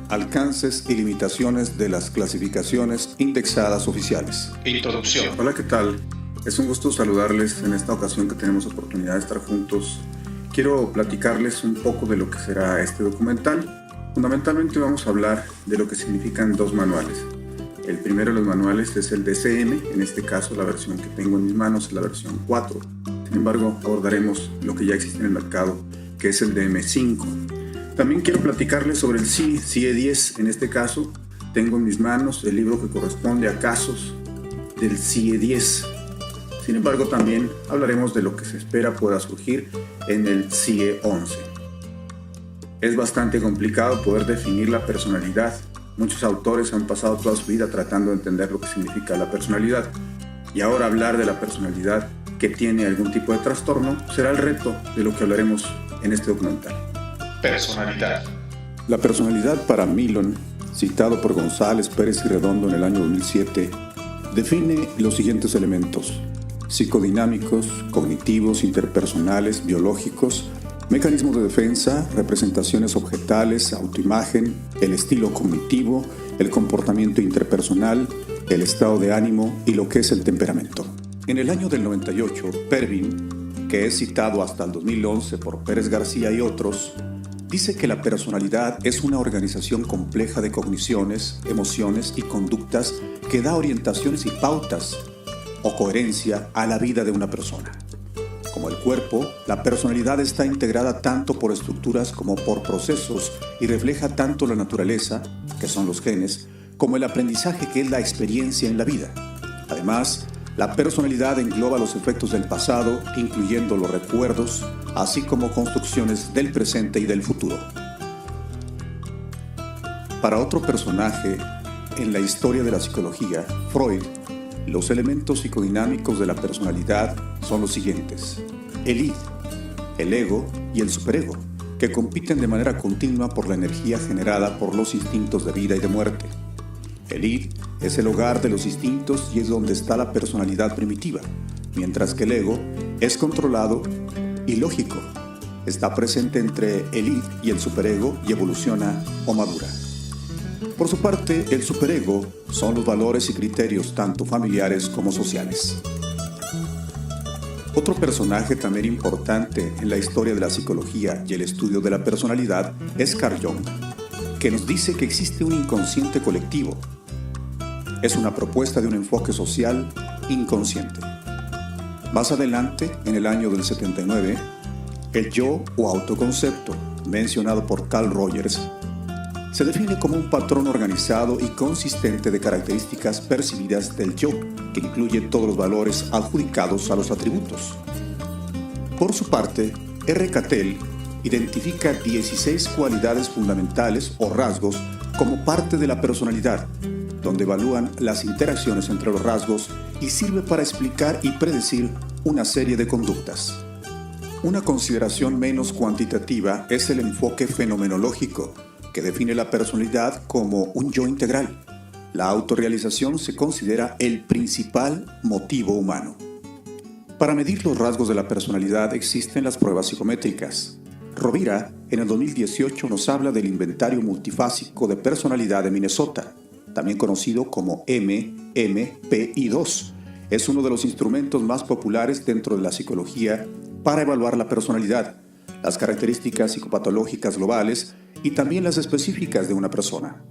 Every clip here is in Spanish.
Alcances y limitaciones de las clasificaciones indexadas oficiales. Introducción. Hola, ¿qué tal? Es un gusto saludarles en esta ocasión que tenemos oportunidad de estar juntos. Quiero platicarles un poco de lo que será este documental. Fundamentalmente vamos a hablar de lo que significan dos manuales. El primero de los manuales es el DCM, en este caso la versión que tengo en mis manos es la versión 4. Sin embargo, abordaremos lo que ya existe en el mercado, que es el DM5. También quiero platicarles sobre el CIE-10. En este caso, tengo en mis manos el libro que corresponde a casos del CIE-10. Sin embargo, también hablaremos de lo que se espera pueda surgir en el CIE-11. Es bastante complicado poder definir la personalidad. Muchos autores han pasado toda su vida tratando de entender lo que significa la personalidad. Y ahora hablar de la personalidad que tiene algún tipo de trastorno será el reto de lo que hablaremos en este documental. Personalidad. La personalidad para Milon, citado por González, Pérez y Redondo en el año 2007, define los siguientes elementos: psicodinámicos, cognitivos, interpersonales, biológicos, mecanismos de defensa, representaciones objetales, autoimagen, el estilo cognitivo, el comportamiento interpersonal, el estado de ánimo y lo que es el temperamento. En el año del 98, Pervin, que es citado hasta el 2011 por Pérez García y otros, dice que la personalidad es una organización compleja de cogniciones, emociones y conductas que da orientaciones y pautas o coherencia a la vida de una persona. Como el cuerpo, la personalidad está integrada tanto por estructuras como por procesos y refleja tanto la naturaleza, que son los genes, como el aprendizaje, que es la experiencia en la vida. Además, la personalidad engloba los efectos del pasado, incluyendo los recuerdos, así como construcciones del presente y del futuro. Para otro personaje en la historia de la psicología, Freud, los elementos psicodinámicos de la personalidad son los siguientes: el id, el ego y el superego, que compiten de manera continua por la energía generada por los instintos de vida y de muerte. El id es el hogar de los instintos y es donde está la personalidad primitiva, mientras que el ego es controlado y lógico. Está presente entre el id y el superego y evoluciona o madura. Por su parte, el superego son los valores y criterios tanto familiares como sociales. Otro personaje también importante en la historia de la psicología y el estudio de la personalidad es Carl Jung, que nos dice que existe un inconsciente colectivo. Es una propuesta de un enfoque social inconsciente. Más adelante, en el año del 79, el yo o autoconcepto, mencionado por Carl Rogers, se define como un patrón organizado y consistente de características percibidas del yo, que incluye todos los valores adjudicados a los atributos. Por su parte, R. Cattell identifica 16 cualidades fundamentales o rasgos como parte de la personalidad, donde evalúan las interacciones entre los rasgos y sirve para explicar y predecir una serie de conductas. Una consideración menos cuantitativa es el enfoque fenomenológico, que define la personalidad como un yo integral. La autorrealización se considera el principal motivo humano. Para medir los rasgos de la personalidad existen las pruebas psicométricas. Rovira, en el 2018, nos habla del inventario multifásico de personalidad de Minnesota, también conocido como MMPI-2. Es uno de los instrumentos más populares dentro de la psicología para evaluar la personalidad, las características psicopatológicas globales y también las específicas de una persona.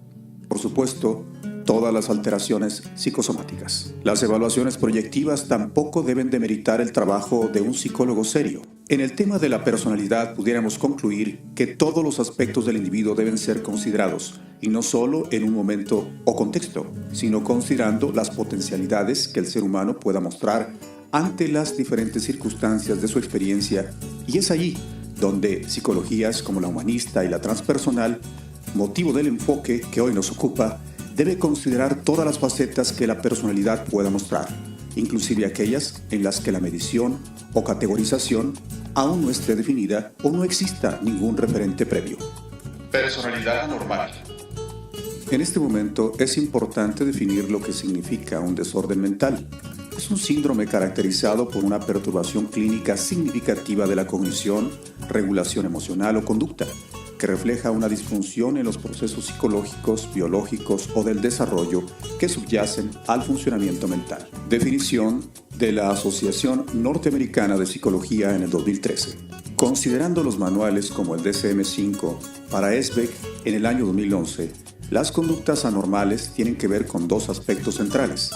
Por supuesto, todas las alteraciones psicosomáticas. Las evaluaciones proyectivas tampoco deben demeritar el trabajo de un psicólogo serio. En el tema de la personalidad pudiéramos concluir que todos los aspectos del individuo deben ser considerados, y no solo en un momento o contexto, sino considerando las potencialidades que el ser humano pueda mostrar ante las diferentes circunstancias de su experiencia, y es allí donde psicologías como la humanista y la transpersonal, motivo del enfoque que hoy nos ocupa, debe considerar todas las facetas que la personalidad pueda mostrar, inclusive aquellas en las que la medición o categorización aún no esté definida o no exista ningún referente previo. Personalidad anormal. En este momento es importante definir lo que significa un desorden mental. Es un síndrome caracterizado por una perturbación clínica significativa de la cognición, regulación emocional o conducta, que refleja una disfunción en los procesos psicológicos, biológicos o del desarrollo que subyacen al funcionamiento mental. Definición de la Asociación Norteamericana de Psicología en el 2013. Considerando los manuales como el DSM-5 para Esbeck en el año 2011, las conductas anormales tienen que ver con dos aspectos centrales.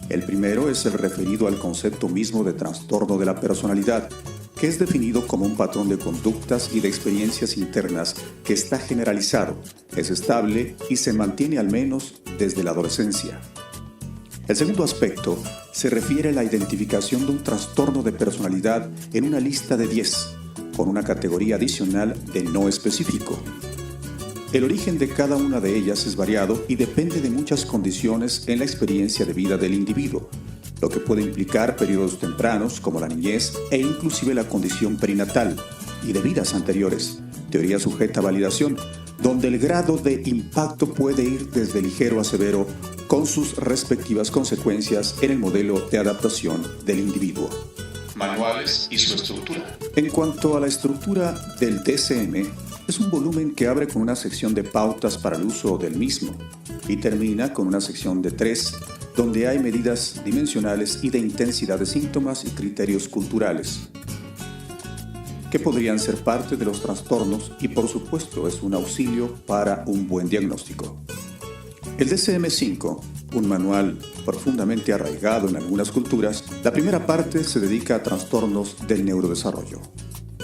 El primero es el referido al concepto mismo de trastorno de la personalidad, que es definido como un patrón de conductas y de experiencias internas que está generalizado, es estable y se mantiene al menos desde la adolescencia. El segundo aspecto se refiere a la identificación de un trastorno de personalidad en una lista de 10, con una categoría adicional de no específico. El origen de cada una de ellas es variado y depende de muchas condiciones en la experiencia de vida del individuo, lo que puede implicar periodos tempranos como la niñez e inclusive la condición perinatal y de vidas anteriores, teoría sujeta a validación, donde el grado de impacto puede ir desde ligero a severo con sus respectivas consecuencias en el modelo de adaptación del individuo. Manuales y su estructura. En cuanto a la estructura del DSM, es un volumen que abre con una sección de pautas para el uso del mismo y termina con una sección de 3, donde hay medidas dimensionales y de intensidad de síntomas y criterios culturales, que podrían ser parte de los trastornos y por supuesto es un auxilio para un buen diagnóstico. El DSM-5, un manual profundamente arraigado en algunas culturas, la primera parte se dedica a trastornos del neurodesarrollo.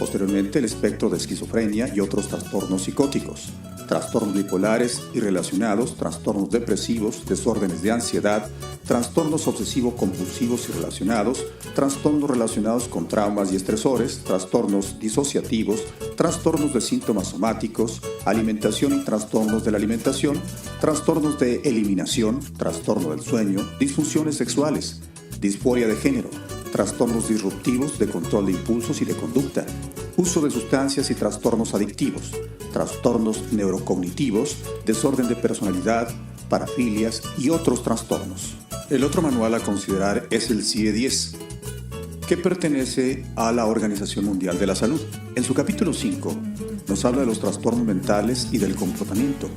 Posteriormente, el espectro de esquizofrenia y otros trastornos psicóticos, trastornos bipolares y relacionados, trastornos depresivos, desórdenes de ansiedad, trastornos obsesivo-compulsivos y relacionados, trastornos relacionados con traumas y estresores, trastornos disociativos, trastornos de síntomas somáticos, alimentación y trastornos de la alimentación, trastornos de eliminación, trastorno del sueño, disfunciones sexuales, disforia de género, trastornos disruptivos de control de impulsos y de conducta, uso de sustancias y trastornos adictivos, trastornos neurocognitivos, desorden de personalidad, parafilias y otros trastornos. El otro manual a considerar es el CIE-10, que pertenece a la Organización Mundial de la Salud. En su capítulo 5 nos habla de los trastornos mentales y del comportamiento,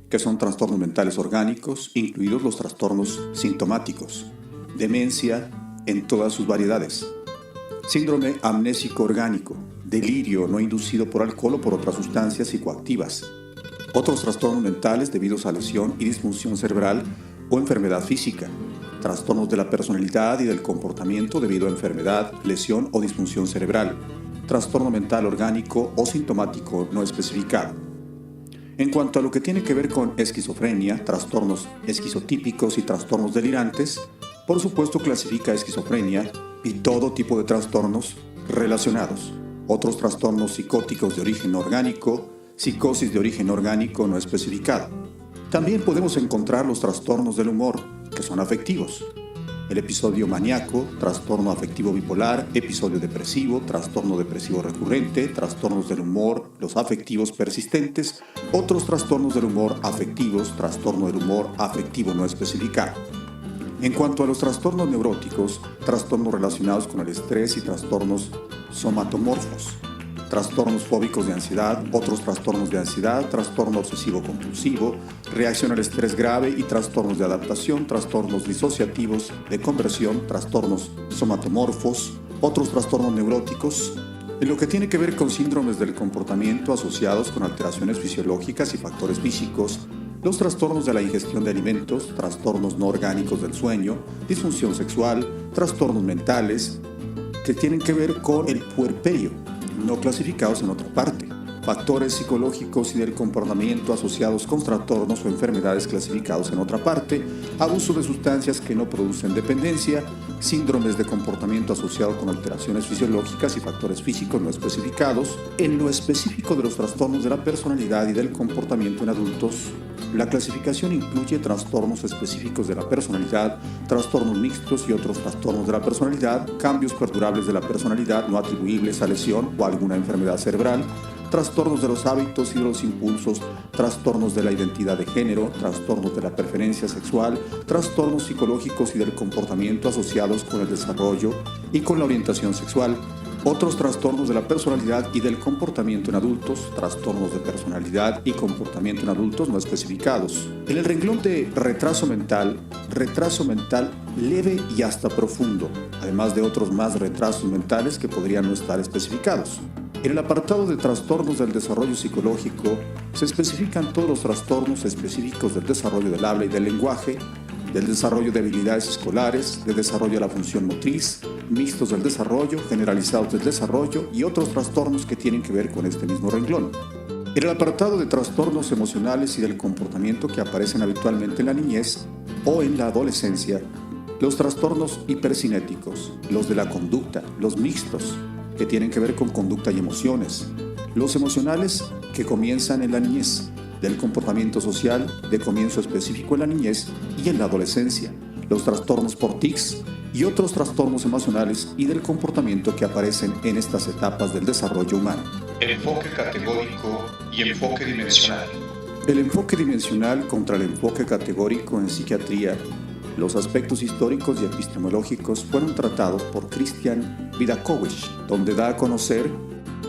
que son trastornos mentales orgánicos, incluidos los trastornos sintomáticos, demencia en todas sus variedades, síndrome amnésico orgánico, delirio no inducido por alcohol o por otras sustancias psicoactivas, otros trastornos mentales debidos a lesión y disfunción cerebral o enfermedad física, trastornos de la personalidad y del comportamiento debido a enfermedad, lesión o disfunción cerebral, trastorno mental orgánico o sintomático no especificado. En cuanto a lo que tiene que ver con esquizofrenia, trastornos esquizotípicos y trastornos delirantes, por supuesto clasifica esquizofrenia y todo tipo de trastornos relacionados, otros trastornos psicóticos de origen orgánico, psicosis de origen orgánico no especificado. También podemos encontrar los trastornos del humor, que son afectivos. El episodio maníaco, trastorno afectivo bipolar, episodio depresivo, trastorno depresivo recurrente, trastornos del humor, los afectivos persistentes, otros trastornos del humor afectivos, trastorno del humor afectivo no especificado. En cuanto a los trastornos neuróticos, trastornos relacionados con el estrés y trastornos somatomorfos, trastornos fóbicos de ansiedad, otros trastornos de ansiedad, trastorno obsesivo-compulsivo, reacción al estrés grave y trastornos de adaptación, trastornos disociativos de conversión, trastornos somatomorfos, otros trastornos neuróticos, en lo que tiene que ver con síndromes del comportamiento asociados con alteraciones fisiológicas y factores físicos, los trastornos de la ingestión de alimentos, trastornos no orgánicos del sueño, disfunción sexual, trastornos mentales, que tienen que ver con el puerperio, no clasificados en otra parte, factores psicológicos y del comportamiento asociados con trastornos o enfermedades clasificados en otra parte, abuso de sustancias que no producen dependencia, síndromes de comportamiento asociado con alteraciones fisiológicas y factores físicos no especificados. En lo específico de los trastornos de la personalidad y del comportamiento en adultos, la clasificación incluye trastornos específicos de la personalidad, trastornos mixtos y otros trastornos de la personalidad, cambios perdurables de la personalidad no atribuibles a lesión o a alguna enfermedad cerebral, trastornos de los hábitos y de los impulsos, trastornos de la identidad de género, trastornos de la preferencia sexual, trastornos psicológicos y del comportamiento asociados con el desarrollo y con la orientación sexual, Otros trastornos de la personalidad y del comportamiento en adultos, trastornos de personalidad y comportamiento en adultos no especificados. En el renglón de retraso mental leve y hasta profundo, además de otros más retrasos mentales que podrían no estar especificados. En el apartado de trastornos del desarrollo psicológico se especifican todos los trastornos específicos del desarrollo del habla y del lenguaje, del desarrollo de habilidades escolares, de desarrollo de la función motriz, mixtos del desarrollo, generalizados del desarrollo y otros trastornos que tienen que ver con este mismo renglón. En el apartado de trastornos emocionales y del comportamiento que aparecen habitualmente en la niñez o en la adolescencia, los trastornos hipercinéticos, los de la conducta, los mixtos, que tienen que ver con conducta y emociones, los emocionales que comienzan en la niñez, del comportamiento social de comienzo específico en la niñez y en la adolescencia, los trastornos por tics y otros trastornos emocionales y del comportamiento que aparecen en estas etapas del desarrollo humano. Enfoque categórico y enfoque dimensional. El enfoque dimensional contra el enfoque categórico en psiquiatría. Los aspectos históricos y epistemológicos fueron tratados por Christian Vidakovich, donde da a conocer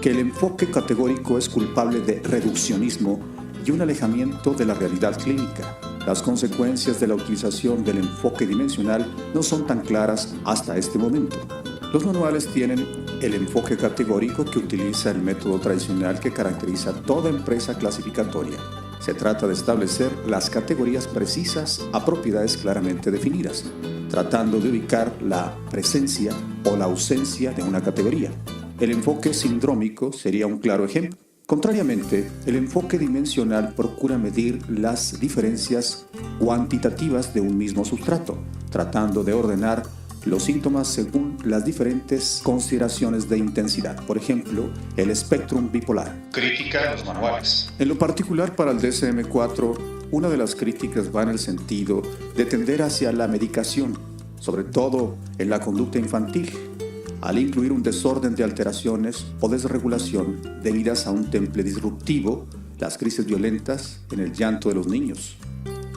que el enfoque categórico es culpable de reduccionismo y un alejamiento de la realidad clínica. Las consecuencias de la utilización del enfoque dimensional no son tan claras hasta este momento. Los manuales tienen el enfoque categórico que utiliza el método tradicional que caracteriza toda empresa clasificatoria. Se trata de establecer las categorías precisas a propiedades claramente definidas, tratando de ubicar la presencia o la ausencia de una categoría. El enfoque sindrómico sería un claro ejemplo. Contrariamente, el enfoque dimensional procura medir las diferencias cuantitativas de un mismo sustrato, tratando de ordenar los síntomas según las diferentes consideraciones de intensidad. Por ejemplo, el espectrum bipolar. Crítica a los manuales. En lo particular para el DSM-4, una de las críticas va en el sentido de tender hacia la medicación, sobre todo en la conducta infantil, al incluir un desorden de alteraciones o desregulación debidas a un temple disruptivo, las crisis violentas en el llanto de los niños.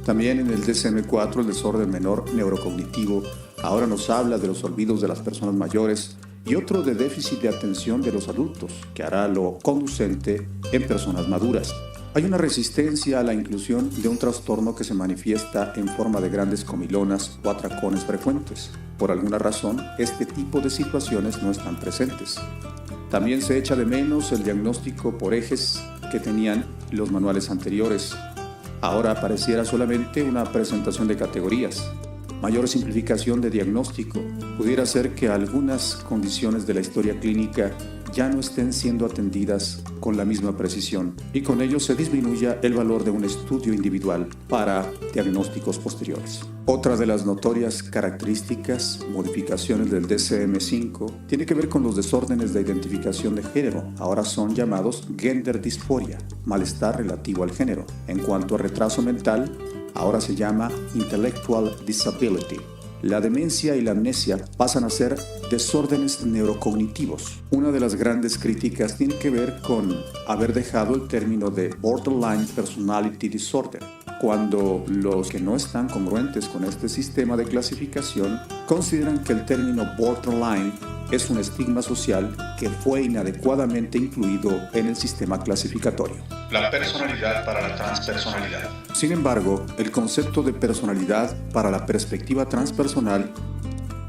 También en el DSM-4, el desorden menor neurocognitivo ahora nos habla de los olvidos de las personas mayores y otro de déficit de atención de los adultos, que hará lo conducente en personas maduras. Hay una resistencia a la inclusión de un trastorno que se manifiesta en forma de grandes comilonas o atracones frecuentes. Por alguna razón, este tipo de situaciones no están presentes. También se echa de menos el diagnóstico por ejes que tenían los manuales anteriores. Ahora apareciera solamente una presentación de categorías. Mayor simplificación de diagnóstico pudiera ser que algunas condiciones de la historia clínica ya no estén siendo atendidas con la misma precisión y con ello se disminuya el valor de un estudio individual para diagnósticos posteriores. Otra de las notorias características, modificaciones del DSM-5, tiene que ver con los desórdenes de identificación de género. Ahora son llamados gender dysphoria, malestar relativo al género. En cuanto a retraso mental, ahora se llama intellectual disability. La demencia y la amnesia pasan a ser desórdenes neurocognitivos. Una de las grandes críticas tiene que ver con haber dejado el término de borderline personality disorder, cuando los que no están congruentes con este sistema de clasificación consideran que el término borderline es un estigma social que fue inadecuadamente incluido en el sistema clasificatorio. La personalidad para la transpersonalidad. Sin embargo, el concepto de personalidad para la perspectiva transpersonal,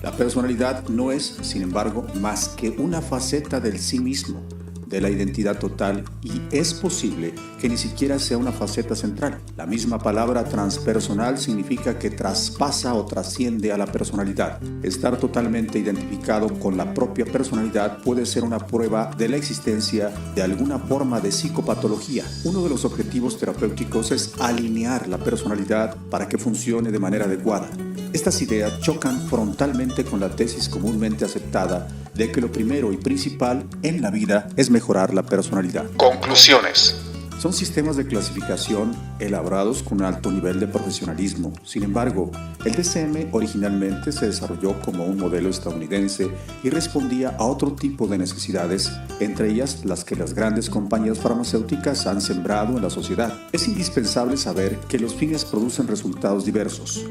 la personalidad no es, sin embargo, más que una faceta del sí mismo, de la identidad total, y es posible que ni siquiera sea una faceta central. La misma palabra transpersonal significa que traspasa o trasciende a la personalidad. Estar totalmente identificado con la propia personalidad puede ser una prueba de la existencia de alguna forma de psicopatología. Uno de los objetivos terapéuticos es alinear la personalidad para que funcione de manera adecuada. Estas ideas chocan frontalmente con la tesis comúnmente aceptada de que lo primero y principal en la vida es mejorar la personalidad. Conclusiones. Son sistemas de clasificación elaborados con un alto nivel de profesionalismo. Sin embargo, el DSM originalmente se desarrolló como un modelo estadounidense y respondía a otro tipo de necesidades, entre ellas las que las grandes compañías farmacéuticas han sembrado en la sociedad. Es indispensable saber que los fines producen resultados diversos.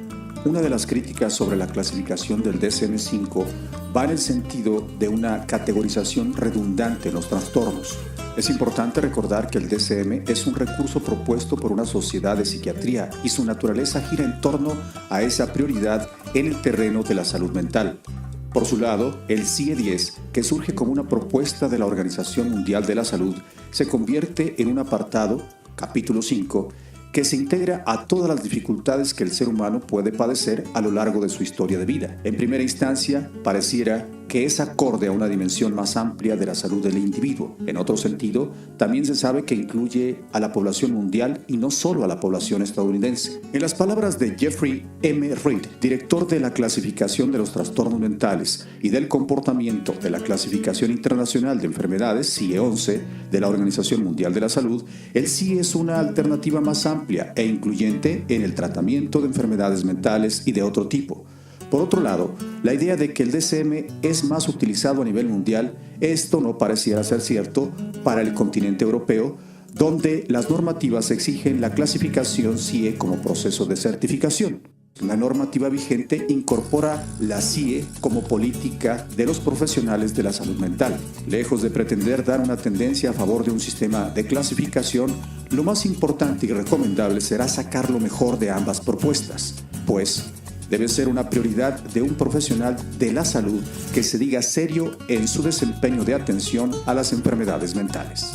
Una de las críticas sobre la clasificación del DSM-5 va en el sentido de una categorización redundante en los trastornos. Es importante recordar que el DSM es un recurso propuesto por una sociedad de psiquiatría y su naturaleza gira en torno a esa prioridad en el terreno de la salud mental. Por su lado, el CIE-10, que surge como una propuesta de la Organización Mundial de la Salud, se convierte en un apartado, capítulo 5, que se integra a todas las dificultades que el ser humano puede padecer a lo largo de su historia de vida. En primera instancia, pareciera que es acorde a una dimensión más amplia de la salud del individuo. En otro sentido, también se sabe que incluye a la población mundial y no solo a la población estadounidense. En las palabras de Jeffrey M. Reed, director de la clasificación de los trastornos mentales y del comportamiento de la Clasificación Internacional de Enfermedades, CIE-11, de la Organización Mundial de la Salud, el CIE es una alternativa más amplia e incluyente en el tratamiento de enfermedades mentales y de otro tipo. Por otro lado, la idea de que el DSM es más utilizado a nivel mundial, esto no pareciera ser cierto para el continente europeo, donde las normativas exigen la clasificación CIE como proceso de certificación. La normativa vigente incorpora la CIE como política de los profesionales de la salud mental. Lejos de pretender dar una tendencia a favor de un sistema de clasificación, lo más importante y recomendable será sacar lo mejor de ambas propuestas, pues debe ser una prioridad de un profesional de la salud que se diga serio en su desempeño de atención a las enfermedades mentales.